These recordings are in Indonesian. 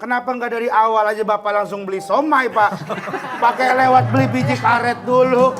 kenapa nggak dari awal aja Bapak langsung beli somai, Pak? Pakai lewat beli biji karet dulu.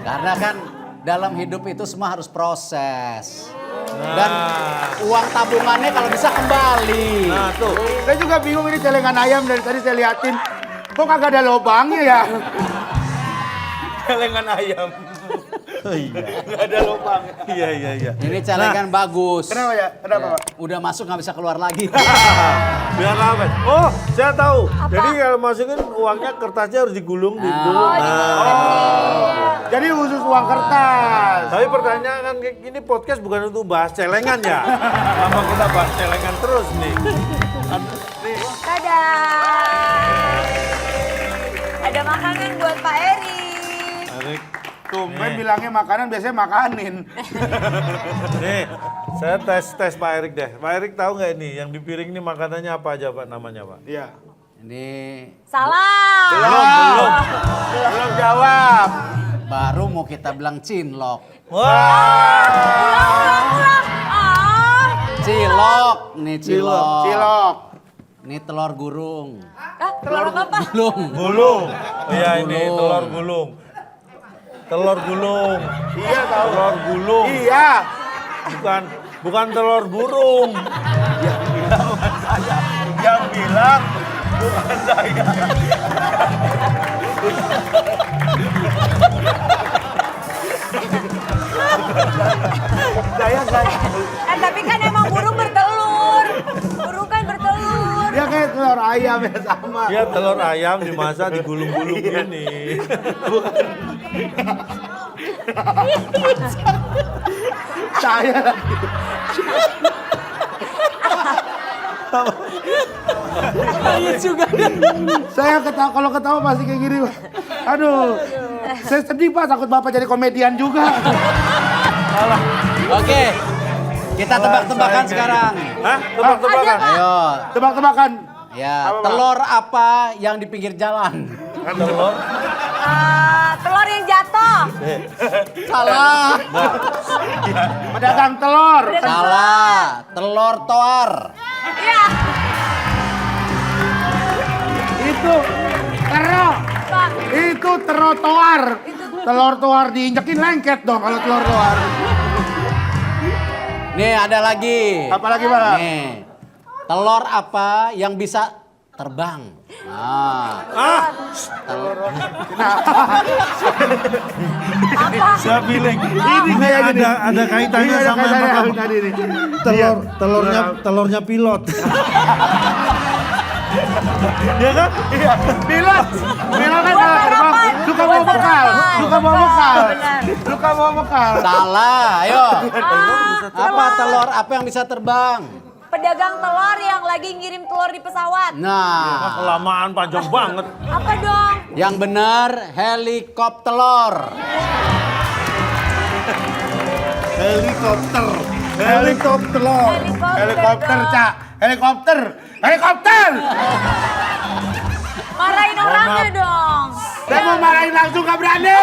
Karena kan dalam hidup itu semua harus proses. Dan uang tabungannya kalau bisa kembali. Nah tuh. Saya juga bingung ini celengan ayam dari tadi saya liatin. Kok kagak ada lubangnya ya? Celengan ayam. Oh iya. Nggak ada lubang. Iya. Ini celengan bagus. Kenapa ya? Kenapa, Pak? Udah masuk nggak bisa keluar lagi. Biar apa? Oh, saya tahu. Apa? Jadi kalau masukin uangnya kertasnya harus digulung. Jadi khusus uang kertas. Tapi pertanyaan kan ini podcast bukan untuk bahas celengan ya. Lama kita bahas celengan terus nih. Dadah. Ada makanan buat Pak Erik. Erik. Tumben bilangnya makanan, biasanya makanin. Nih, saya tes Pak Erik deh. Pak Erik tahu nggak ini yang di piring ini makanannya apa aja Pak namanya Pak? Iya. Ini Salah. Belum jawab. baru mau kita bilang cinlok. Wah. Cilok, nih cilok. Cilok. Ini telur gulung. Telur apa? Gulung. Gulung. Oh iya ini Gulung. telur gulung. Telur gulung. Iya tahu. Telur gulung. Iya. Bukan telur burung. Yang bilang bukan saya. Saya enggak. Tapi kan emang burung bertelur. Burung kan bertelur. Dia kayak telur ayam ya sama. Iya telur ayam dimasak digulung-gulung gini. Saya lagi. Iya juga. Saya ketawa, kalau ketawa pasti kayak gini. Pak. Aduh. Saya sedih Pak, takut Bapak jadi komedian juga. Oke. Kita tebak-tebakan sekarang. Hah? Tebak-tebakan? Ayo. Tebak-tebakan. Ya, Apa, Pak? telur apa yang di pinggir jalan? Telur? Telur yang jatuh. Salah. Pedagang telur. Salah. Telur toar. Iya. Itu tero. Pak. Itu trotoar. Telur toar diinjekin lengket dong kalau telur toar. Nih ada lagi. Apa lagi Pak? Nih. Telur apa yang bisa terbang? Nah, Saya feeling. Ini kayak gini. Ada kaitannya Ini ada sama kaitannya apa? sama tadi nih. Telurnya pilot. Iya kan? Iya, pilot. Pilot kan salah terbang. Suka bawa bekal. Suka bawa bekal. Suka bawa bekal. salah. Ayo. Apa telur apa yang bisa terbang? Pedagang telur yang lagi ngirim telur di pesawat. Nah, Kelamaan panjang banget. Apa dong? yang benar helikopter. Helikopter. Helikopter, Cak. Helikopter. Helikopter. Marahin orangnya dong. Saya mau marahin langsung gak berani.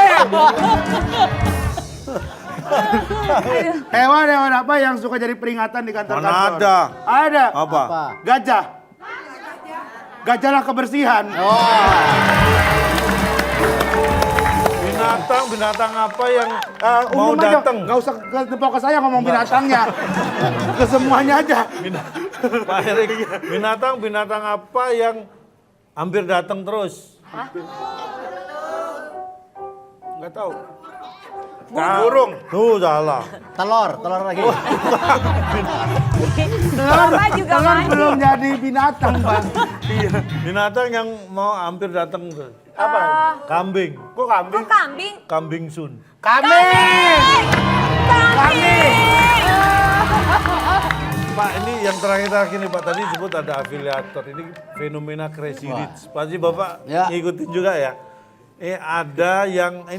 Hewan apa yang suka jadi peringatan di kantor-kantor? Mana ada? Ada. Apa? Gajah. Gajahlah kebersihan. Binatang apa yang mau Umum aja. datang? Nggak usah ke saya ngomong binatangnya. Ke semuanya aja. Pak Erik, binatang apa yang hampir datang terus? Nggak tahu. Burung. Tuh salah. Telur lagi. Bapak juga Telur main. belum jadi binatang, Pak. Binatang yang mau hampir datang terus. Apa? Kambing. Kok kambing? Kok kambing? Kambing sun. Kambing! Kambing. Pak ini yang terakhir nih Pak tadi sebut ada afiliator. Ini fenomena Crazy Rich. Pasti Bapak Ya. ngikutin juga ya. Ini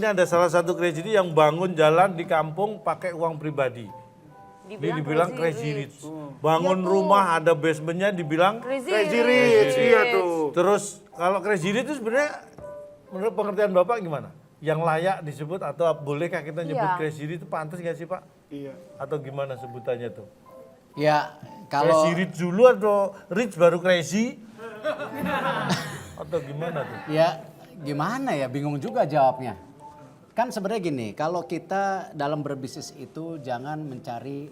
ada salah satu Crazy Rich yang bangun jalan di kampung pakai uang pribadi. Ini dibilang Crazy Rich. Bangun rumah ada basementnya dibilang. Crazy Rich, iya tuh. Terus kalau Crazy Rich itu sebenarnya menurut pengertian Bapak gimana? Yang layak disebut atau bolehkah kita nyebut Iya. Crazy Rich itu pantas nggak sih Pak? Iya. Atau gimana sebutannya tuh? Ya kalau Crazy Rich dulu atau Rich baru crazy? Atau gimana tuh? ya gimana ya, bingung juga jawabnya. Kan sebenarnya gini, kalau kita dalam berbisnis itu jangan mencari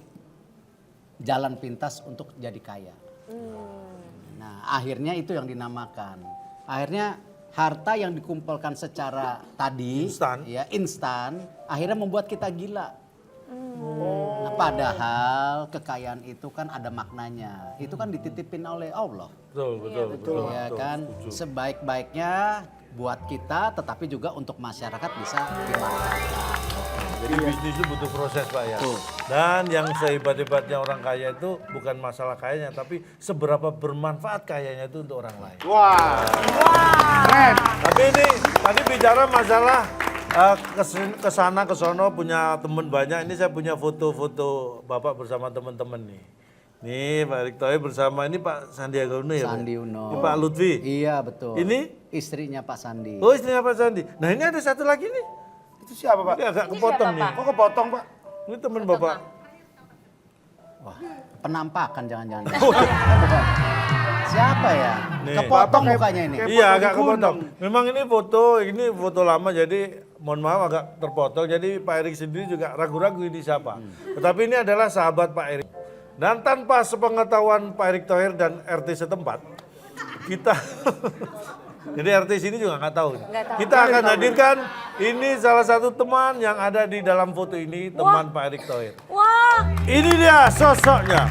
jalan pintas untuk jadi kaya. Nah, akhirnya itu yang dinamakan. Akhirnya harta yang dikumpulkan secara tadi Instan. ya instan, akhirnya membuat kita gila. Nah, padahal kekayaan itu kan ada maknanya. Itu kan dititipin oleh Allah. Betul. Ya kan, setuju. sebaik-baiknya buat kita, tetapi juga untuk masyarakat bisa dimanfaatkan. Jadi bisnis itu butuh proses Pak ya. Betul. Dan yang sehebat-hebatnya orang kaya itu bukan masalah kayanya, tapi seberapa bermanfaat kayanya itu untuk orang lain. Wah. Keren. Tapi ini tadi bicara masalah kesana kesono punya teman banyak. Ini saya punya foto-foto Bapak bersama teman-teman nih. Nih Pak Erick Thohir bersama ini Pak Sandiaga Uno ya. Pak? Sandi Uno. Ini Pak Lutfi. Iya betul. Ini? Istrinya Pak Sandi. Oh istrinya Pak Sandi. Nah ini ada satu lagi nih. Itu siapa, Pak? Ini agak kepotong nih. Kok kepotong, Pak? Ini teman Bapak. Wah, penampakan jangan-jangan. Bukan. Siapa ya? Nih. Kepotong Bapak mukanya ini. kayak- Iya foto agak di gunung. kepotong. Memang ini foto lama jadi mohon maaf agak terpotong. Jadi Pak Erick sendiri juga ragu-ragu ini siapa. Tetapi ini adalah sahabat Pak Erick. Dan tanpa sepengetahuan Pak Erick Thohir dan RT setempat, kita jadi RT sini juga nggak tahu. tahu. Kita akan hadirkan ini salah satu teman yang ada di dalam foto ini, teman Pak Erick Thohir. Wah, Ini dia sosoknya.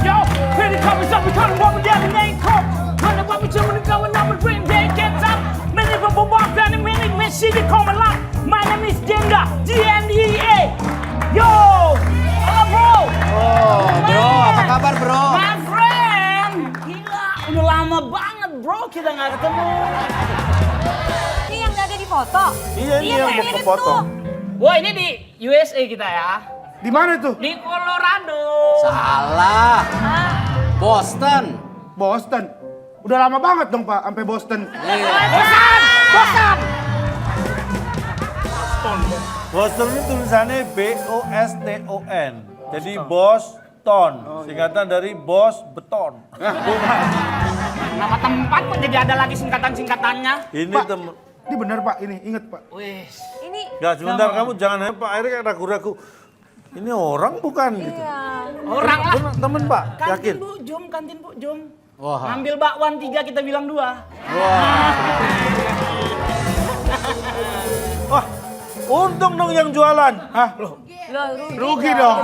Yo, here it comes up, we come what we got the name called. When the what we doing, going on with dream day gets up. Many people walk down the minute, man, she be coming up. My name is Jenga, G-N-D-E-A. Yo, halo bro. Oh, bro, apa kabar bro? My friend. Gila, udah lama banget bro kita nggak ketemu. ini yang ada di foto. Iya ini yang mau mirip kepotong. tuh. Wah ini di USA kita ya. Di mana itu? Di Colorado. Salah. Ah, Boston. Boston. Udah lama banget dong, Pak, sampai Boston. Bosan. Boston itu tulisannya B-O-S-T-O-N. Jadi Boston. Singkatan dari bos beton. Nama tempat kok jadi ada lagi singkatan-singkatannya. Ini Pak, temen. ini bener, Pak, ini inget, Pak. Wih. ini Gak sebentar kamu jangan nanya Pak Erick kayak ragu-ragu. Ini orang bukan gitu. iya. Orang lah. Bener, temen Pak, yakin? Kantin Bu Jum. Wah. Ngambil bakwan 3 kita bilang 2. Wah, untung dong yang jualan. Hah? Loh, Rugi dong.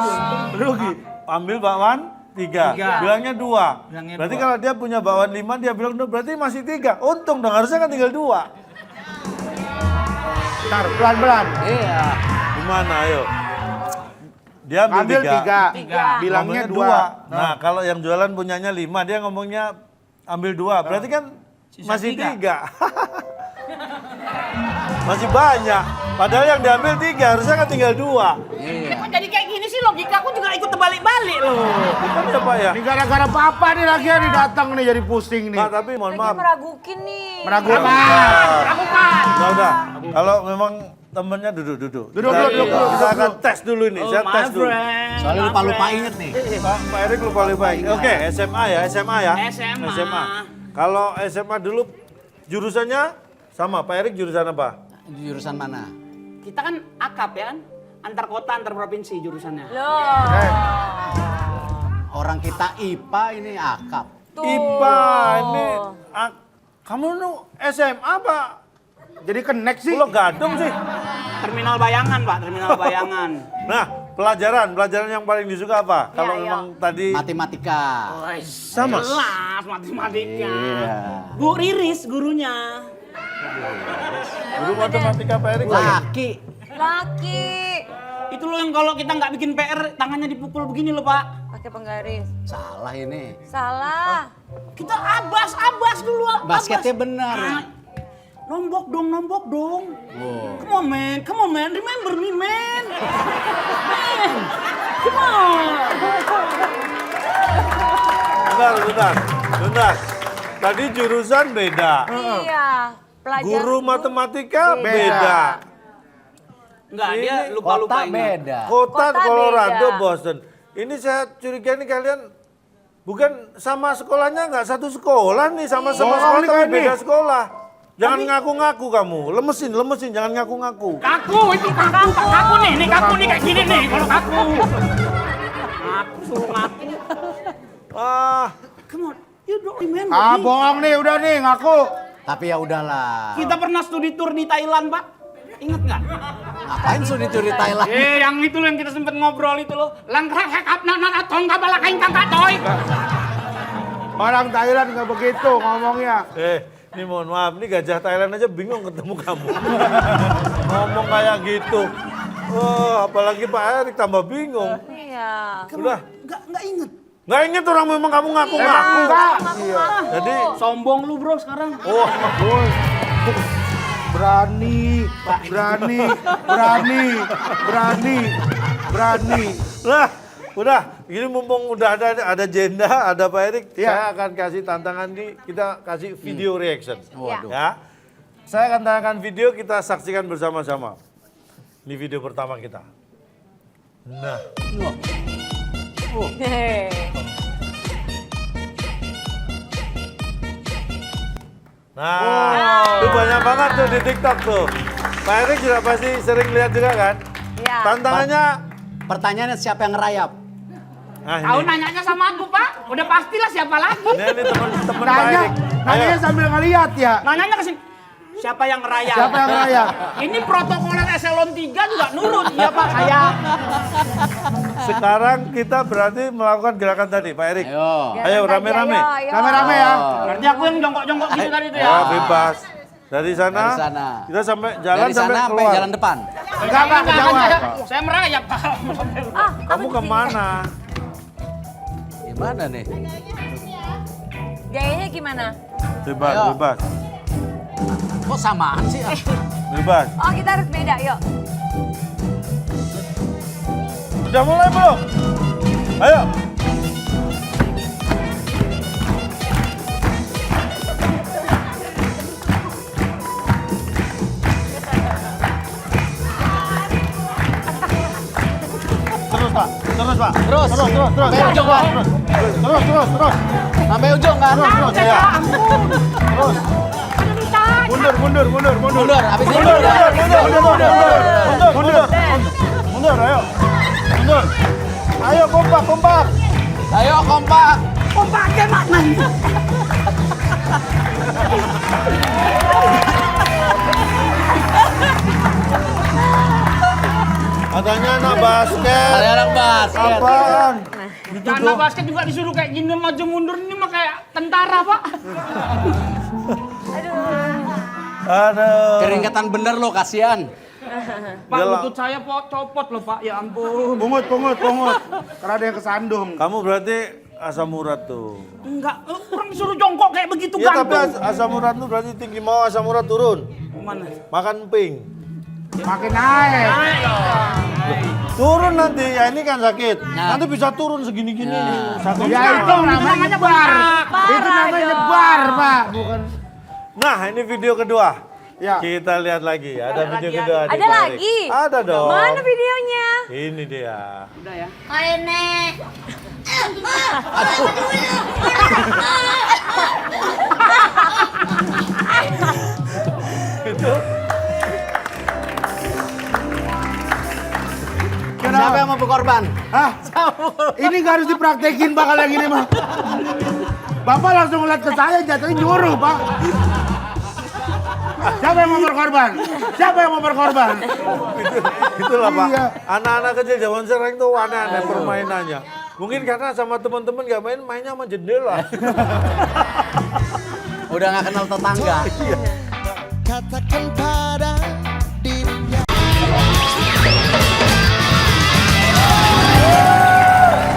Rugi. Ambil bakwan 3, bilangnya 2. Bilangnya Berarti 2. kalau dia punya bakwan 5, dia bilang 2, berarti masih 3. Untung dong, harusnya kan tinggal 2. Ntar, pelan-pelan. Iya. Gimana ayo? Dia ambil Ambil 3. 3. Bilangnya Ngomongnya 2. Nah, kalau yang jualan punyanya 5, dia ngomongnya ambil 2. Berarti kan masih 3. Masih banyak. Padahal yang diambil 3, harusnya kan tinggal 2. Iya. Kok jadi kayak gini sih logika aku juga ikut terbalik-balik loh. Bukan ya Pak ya? Ini gara-gara Papa nih lagi nih datang nih jadi pusing nih. Pak, tapi mohon Lagi maaf. meragukin nih. Meragukan. Lakukan. Udah. Kalau memang temennya duduk. Duduk. Kita akan tes dulu nih. Saya my tes dulu. friend. Soalnya my lupa-lupa friend. inget nih. Pak Erick lupa baik. Oke, SMA ya. SMA. Kalau SMA dulu jurusannya sama. Pak Erick jurusan apa? Jurusan mana? Kita kan akap ya kan? Antar kota, antar provinsi jurusannya. Loh, Orang kita IPA ini akap. tuh. IPA. Ini kamu nu SMA Pak? Jadi connect sih. Pulau Gadung sih. Terminal bayangan Pak, terminal bayangan. Nah, pelajaran yang paling disuka apa? Kalau iya. memang tadi Matematika. Sama. Jelas matematika. Iya. Bu Riris gurunya. guru matematika Pak Erick. Laki. Laki. Itu loh yang kalau kita nggak bikin PR tangannya dipukul begini loh Pak. Pakai penggaris. Salah ini. Salah. Kita abas dulu. Basketnya abas. benar. Ah, nombok dong. Wow. Come on man, remember me man. Man, come on. Bentar. Tadi jurusan beda. Iya. Pelajaran Guru itu matematika Beda. beda. Enggak, dia Ini lupa-lupa Kota ingat. beda. Kota Kota Colorado, beda. Boston. Ini saya curiga nih kalian bukan sama sekolahnya, nggak satu sekolah nih, sama-sama Oh, sekolah ini tapi kan beda nih. sekolah. Jangan ngaku-ngaku kamu, lemesin, jangan ngaku-ngaku. Kaku, itu kaku. Kaku nih kayak gini nih kalau kaku. Aku suruh ngaku. Ah, Come on, you don't remember Ah, me. bohong nih, udah nih, ngaku. Tapi ya udahlah. Kita pernah studi tour di Thailand, Pak. Ingat nggak? Ngapain studi tour di Thailand? Yang itu loh yang kita sempet ngobrol itu loh. Langkah hekap nana tong kabalakain kakak toy. Orang Thailand nggak begitu ngomongnya. ini mohon maaf, nih gajah Thailand aja bingung ketemu kamu. Ngomong kayak gitu. Oh, apalagi Pak Erik tambah bingung. Iya. Udah, Nggak inget. nggak inget orang memang kamu ngaku-ngaku. Enggak. Jadi, Sombong lu bro sekarang. oh, Berani. Lah, udah. Ini mumpung udah ada Jenda, ada Pak Erik, saya akan kasih tantangan nih, kita kasih video reaction. Waduh. Ya. Saya akan tayangkan video, kita saksikan bersama-sama. Ini video pertama kita. Nah, itu banyak banget tuh di TikTok tuh. Pak Erik juga pasti sering lihat juga kan? Iya. Tantangannya, Pertanyaannya siapa yang ngerayap? nah Kau ini. nanyanya sama aku Pak. Udah pastilah siapa lagi. Ini teman-teman Pak Nanya, Erik. nanya sambil ngeliat ya. Nanyanya ke sini. Siapa yang ngerayap? Siapa yang raya? Ini protokoler eselon 3 juga nurut. Iya Pak, saya. Sekarang kita berarti melakukan gerakan tadi, Pak Erik. Ayo. Ayo, rame-rame. Rame-rame ya. Berarti aku yang jongkok-jongkok gitu tadi tuh ya. Ya, bebas. Dari sana, Dari sana. kita sampai jalan Dari sampai sana sampai keluar. jalan depan. Enggak, Pak, kejauhan. Saya merayap Pak. Ah, Kamu kemana? Gimana nih? gayanya gimana? Bebas, Ayo. bebas, Kok samaan sih? bebas. Oh, kita harus beda, yuk. Udah mulai belum? Ayo. Terus Pak, terus Pak. Terus. Sampai ujung, Pak. Terus. Sampai ujung kan? Terus, ya. Terus. Mundur. Mundur, habis ini Mundur, mundur. ayo. Mundur. Ayo kompak. Ayo kompak. Kompaknya mana? Katanya anak basket. Kalian anak basket. Apaan? Anak basket juga disuruh kayak gini maju mundur ini mah kayak tentara Pak. Aduh. Keringetan bener lo, kasihan. Pak Yalah. lutut saya copot loh Pak, ya ampun. Pungut. Karena ada yang kesandung. Kamu berarti asam urat tuh. Enggak, orang disuruh jongkok kayak begitu Ya tapi gantung. asam urat tuh berarti tinggi, mau asam urat turun. Mana? Makan pink. Makin naik. Turun nanti, ya ini kan sakit. Nanti bisa turun segini-gini. Sakit Ya itu semua. namanya nyebar. Itu namanya nyebar, Pak. Bukan. Nah ini video kedua. Ya. Kita lihat lagi, ada video kedua. Ada nih, Pak Erik. lagi? Ada dong. Mana videonya? Ini dia. Udah ya. Itu Siapa yang mau berkorban? Hah? Ini nggak harus dipraktekin Pak kalau yang ini mah. Bapak langsung ngeliat ke saya jatuhnya nyuruh Pak. Siapa yang mau berkorban? itulah Pak. Iya. Anak-anak kecil zaman sekarang tuh aneh-aneh permainannya. Mungkin karena sama teman-teman nggak mainnya sama jendela. Udah nggak kenal tetangga. Katakan pada dirinya.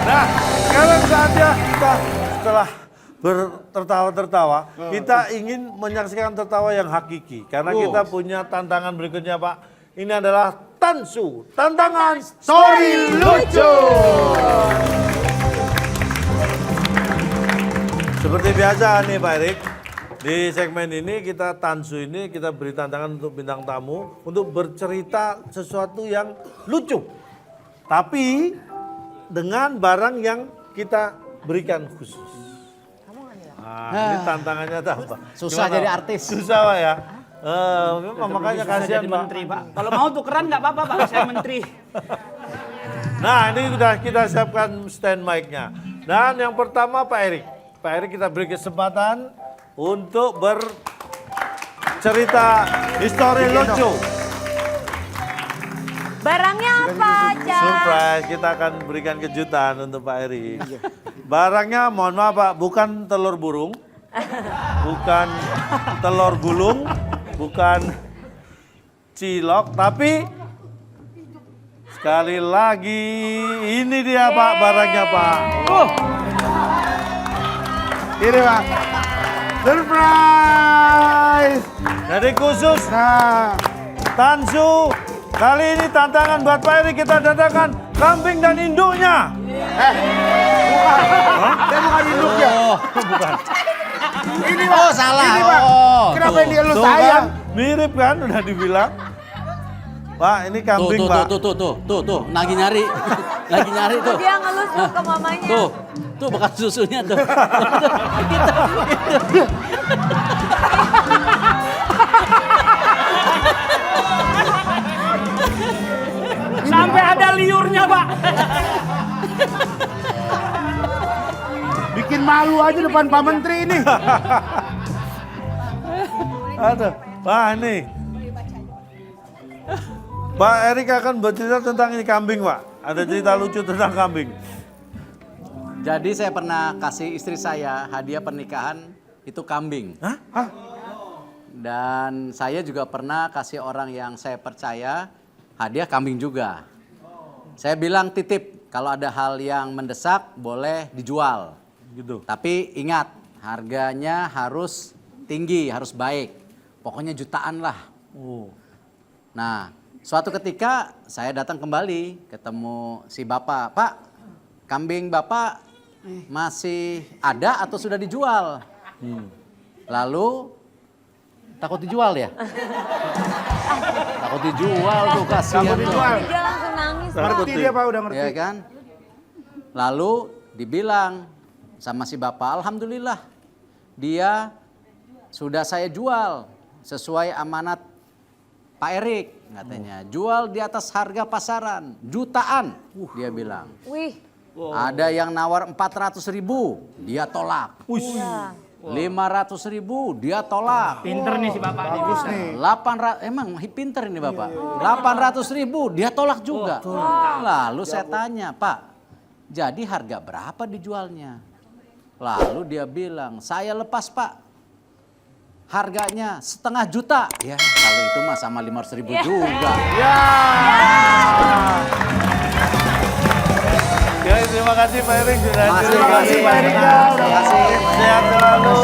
Nah, sekarang saatnya kita setelah tertawa-tertawa, kita ingin menyaksikan tertawa yang hakiki. Karena kita punya tantangan berikutnya, Pak. Ini adalah Tansu, tantangan story lucu. Seperti biasa nih Pak Erik, Di segmen ini kita Tansu ini kita beri tantangan untuk bintang tamu untuk bercerita sesuatu yang lucu. Tapi dengan barang yang kita berikan khusus. Nah, ini tantangannya apa? Susah jadi artis. Susah Pak ya. Makanya kasihan Jadi Pak. menteri, Pak. Kalau mau tukeran nggak apa-apa, Pak. Saya menteri. Nah ini sudah kita siapkan stand mic-nya. Dan yang pertama Pak Erik. Pak Erik kita beri kesempatan untuk bercerita histori lucu. Barangnya apa, Ca? Surprise, kita akan berikan kejutan untuk Pak Erik. Barangnya mohon maaf Pak, bukan telur burung, bukan telur gulung, bukan cilok, tapi sekali lagi ini dia Pak barangnya Pak. Ini Pak. Surprise. Jadi khusus Nah, Tansu, kali ini tantangan buat Pak Erik kita datangkan kambing dan induknya. saya bukan induknya. Bukan. Ini Pak. Oh, salah. Ini Pak. Oh, Kenapa tuh. ini elus Tuh saya? kan, mirip kan udah dibilang. Pak, ini kambing Pak. Tuh, lagi nyari tuh. Dia ngelus tuh ke mamanya. Tuh bekas susunya tuh. Sampai ada liurnya, Pak. Bikin malu aja depan Pak Menteri ini. Aduh, Pak ini. Pak Erik akan bercerita tentang ini kambing Pak. Ada cerita lucu tentang kambing. Jadi saya pernah kasih istri saya hadiah pernikahan itu kambing. Hah? Dan saya juga pernah kasih orang yang saya percaya hadiah kambing juga. Saya bilang titip, kalau ada hal yang mendesak boleh dijual. Gitu. Tapi ingat, harganya harus tinggi, harus baik. Pokoknya jutaan lah. Nah, suatu ketika saya datang kembali, ketemu si bapak. Pak, kambing bapak masih ada atau sudah dijual? Lalu, takut dijual ya? Takut dijual tuh, kasihan Takut tuh. dijual. Dia langsung nangis, Pak. Ngerti dia Pak, udah ngerti. Ya kan? Lalu dibilang sama si bapak, alhamdulillah dia sudah saya jual sesuai amanat Pak Erik katanya. Jual di atas harga pasaran, jutaan dia bilang. Wih, Ada yang nawar 400.000, dia tolak. iya. 500.000, dia tolak. Pinter nih si Bapak. Bagus nih. 800, emang pinter ini Bapak. 800.000 dia tolak juga. Lalu saya tanya, Pak, jadi harga berapa dijualnya? Lalu dia bilang, saya lepas Pak. Harganya 1,5 juta. Ya kalau itu mah sama 500.000 juga. Ya, terima kasih Pak Erik sudah Terima kasih Pak Erik. Terima kasih. Sehat selalu.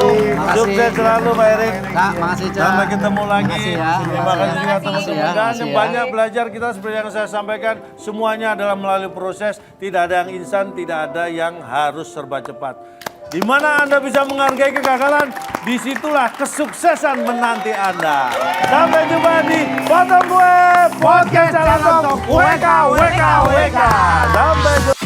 Sukses selalu Pak Erik. Kak, makasih Cak. Sampai ketemu lagi. Makasih ya. Terima kasih juga teman-teman. Dan Makasih yang ya. banyak belajar kita seperti yang saya sampaikan, semuanya adalah melalui proses. Tidak ada yang instan, tidak ada yang harus serba cepat. Di mana Anda bisa menghargai kegagalan, disitulah kesuksesan menanti Anda. Sampai jumpa di Potong Gue Podcast Channel WK. Sampai jumpa.